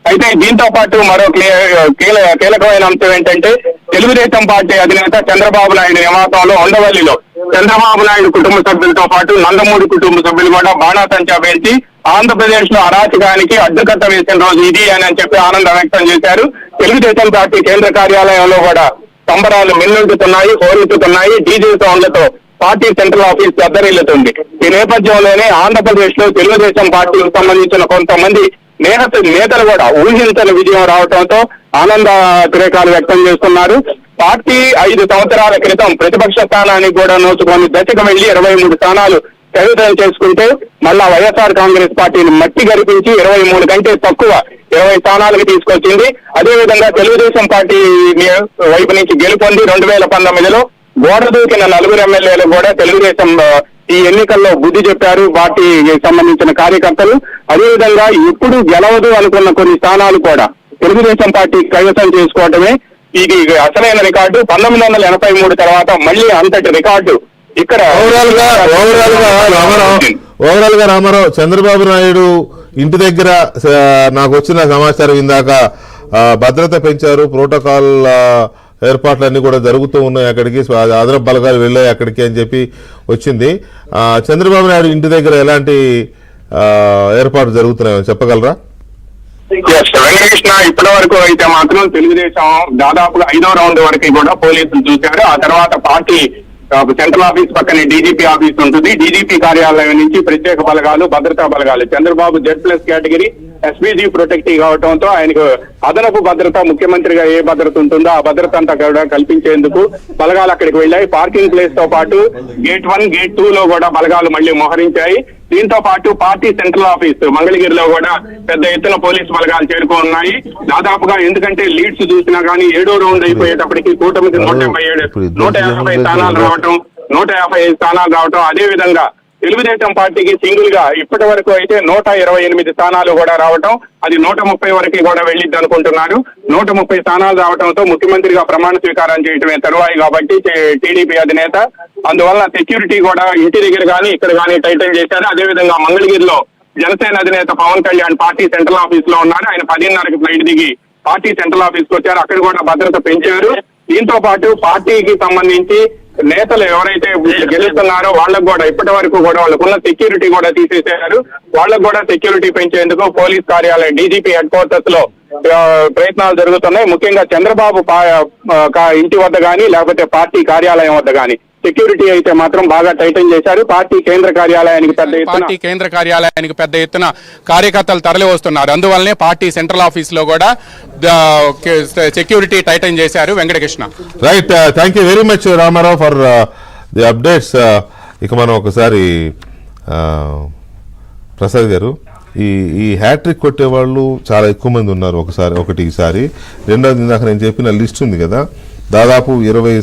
అయితే దీంతో పాటు మరో కీలకమైన అంశం ఏంటంటే తెలుగుదేశం పార్టీ అధినేత చంద్రబాబు నాయుడు నివాసంలో ఉండవల్లిలో చంద్రబాబు నాయుడు కుటుంబ సభ్యులతో పాటు నందమూరి కుటుంబ సభ్యులు కూడా బాణాసంచా పేర్చి ఆంధ్రప్రదేశ్ లో అరాచకానికి అడ్డుకట్ట వేసిన రోజు ఇది అని చెప్పి ఆనందం వ్యక్తం చేశారు. తెలుగుదేశం పార్టీ కేంద్ర కార్యాలయంలో కూడా సంబరాలు మిన్నుంటుతున్నాయి, హోరెత్తుతున్నాయి. డీజే సౌండ్లతో పార్టీ సెంట్రల్ ఆఫీస్ దద్దరిల్లుతుంది. ఈ నేపథ్యంలోనే ఆంధ్రప్రదేశ్ లో తెలుగుదేశం పార్టీకి సంబంధించిన కొంతమంది నేతలు కూడా ఊహించని విజయం రావడంతో ఆనంద తిరేకాలు వ్యక్తం చేస్తున్నారు. పార్టీ 5 సంవత్సరాల క్రితం ప్రతిపక్ష స్థానానికి కూడా నోచుకొని దశకు వెళ్లి 23 స్థానాలు కైవసం చేసుకుంటే మళ్ళా వైఎస్ఆర్ కాంగ్రెస్ పార్టీని మట్టి గరిపించి 23 కంటే తక్కువ 20 స్థానాలకు తీసుకొచ్చింది. అదేవిధంగా తెలుగుదేశం పార్టీ వైపు నుంచి గెలుపొంది 2019లో గోడ దూకిన 4 ఎమ్మెల్యేలు కూడా తెలుగుదేశం ఈ ఎన్నికల్లో బుద్ధి చెప్పారు పార్టీకి సంబంధించిన కార్యకర్తలు. అదేవిధంగా ఇప్పుడు గెలవదు అనుకున్న కొన్ని స్థానాలు కూడా తెలుగుదేశం పార్టీ కైవసం చేసుకోవటమే ఇది అసలైన రికార్డు. 1983 తర్వాత మళ్ళీ అంతటి రికార్డు ఇక్కడ ఓవరాల్ గా రామారావు, చంద్రబాబు నాయుడు ఇంటి దగ్గర నాకు వచ్చిన సమాచారం ఇందాక భద్రత పెంచారు, ప్రోటోకాల్ ఏర్పాట్లన్నీ కూడా జరుగుతూ ఉన్నాయి, అక్కడికి అదనపు బలగాలు వెళ్ళాయి అక్కడికి అని చెప్పి వచ్చింది. చంద్రబాబు నాయుడు ఇంటి దగ్గర ఎలాంటి ఏర్పాట్లు జరుగుతున్నాయో చెప్పగలరా? వెంకటకృష్ణ ఇప్పటి వరకు అయితే మాత్రం తెలుగుదేశం దాదాపుగా 5వ రౌండ్ వరకు కూడా పోలీసులు చూశారు. ఆ తర్వాత పార్టీ సెంట్రల్ ఆఫీస్ పక్కనే డీజీపీ ఆఫీస్ ఉంటుంది. డీజీపీ కార్యాలయం నుంచి ప్రత్యేక బలగాలు, భద్రతా బలగాలు, Chandrababu Z+ category SPG protective కావడంతో ఆయనకు అదనపు భద్రత, ముఖ్యమంత్రిగా ఏ భద్రత ఉంటుందో ఆ భద్రత అంతా కూడా కల్పించేందుకు బలగాలు అక్కడికి వెళ్ళాయి. పార్కింగ్ ప్లేస్ తో పాటు గేట్ 1, గేట్ 2 లో కూడా బలగాలు మళ్లీ మోహరించాయి. దీంతో పాటు పార్టీ సెంట్రల్ ఆఫీస్ మంగళగిరిలో కూడా పెద్ద ఎత్తున పోలీసు బలగాలు చేరుకున్నాయి. దాదాపుగా ఎందుకంటే లీడ్స్ చూసినా కానీ 7వ రౌండ్ అయిపోయేటప్పటికి కూటమికి 150 స్థానాలు రావటం, అదే విధంగా తెలుగుదేశం పార్టీకి సింగిల్ గా ఇప్పటి వరకు అయితే 128 స్థానాలు కూడా రావటం, అది 130 వరకు కూడా వెళ్ళిద్ది అనుకుంటున్నారు. 130 స్థానాలు రావడంతో ముఖ్యమంత్రిగా ప్రమాణ స్వీకారం చేయటమే తరువాయి కాబట్టి టీడీపీ అధినేత, అందువల్ల సెక్యూరిటీ కూడా ఇంటి దగ్గర కానీ ఇక్కడ కానీ టైటన్ చేశారు. అదేవిధంగా మంగళగిరిలో జనసేన అధినేత Pawan Kalyan party central office లో ఉన్నారు. ఆయన 10:30కి ఫ్లైట్ దిగి పార్టీ సెంట్రల్ ఆఫీస్ కు వచ్చారు, అక్కడ కూడా భద్రత పెంచారు. దీంతో పాటు పార్టీకి సంబంధించి నేతలు ఎవరైతే గెలుస్తున్నారో వాళ్ళకు కూడా ఇప్పటి వరకు కూడా వాళ్ళకున్న సెక్యూరిటీ కూడా తీసేశారు. వాళ్ళకు కూడా సెక్యూరిటీ పెంచేందుకు పోలీస్ కార్యాలయం డీజీపీ హెడ్ క్వార్టర్స్ లో ప్రయత్నాలు జరుగుతున్నాయి. ముఖ్యంగా చంద్రబాబు ఇంటి వద్ద కానీ లేకపోతే పార్టీ కార్యాలయం వద్ద కానీ సెక్యూరిటీ అయితే మాత్రం బాగా టైటన్ చేశారు. పార్టీ కేంద్ర కార్యాలయానికి పెద్ద ఎత్తున కార్యకర్తలు తరలి వస్తున్నారు. అందువల్లనే పార్టీ సెంట్రల్ ఆఫీస్ లో కూడా సెక్యూరిటీ టైటన్ చేశారు. Venkatakrishna, right, thank you very much Ramarao for the updates. ఇక మనం ఒకసారి ప్రసాద్ గారు, ఈ హ్యాట్రిక్ కొట్టేవాళ్ళు చాలా ఎక్కువ మంది ఉన్నారు. ఈసారి రెండోది ఇందాక నేను చెప్పిన లిస్ట్ ఉంది కదా, దాదాపు 20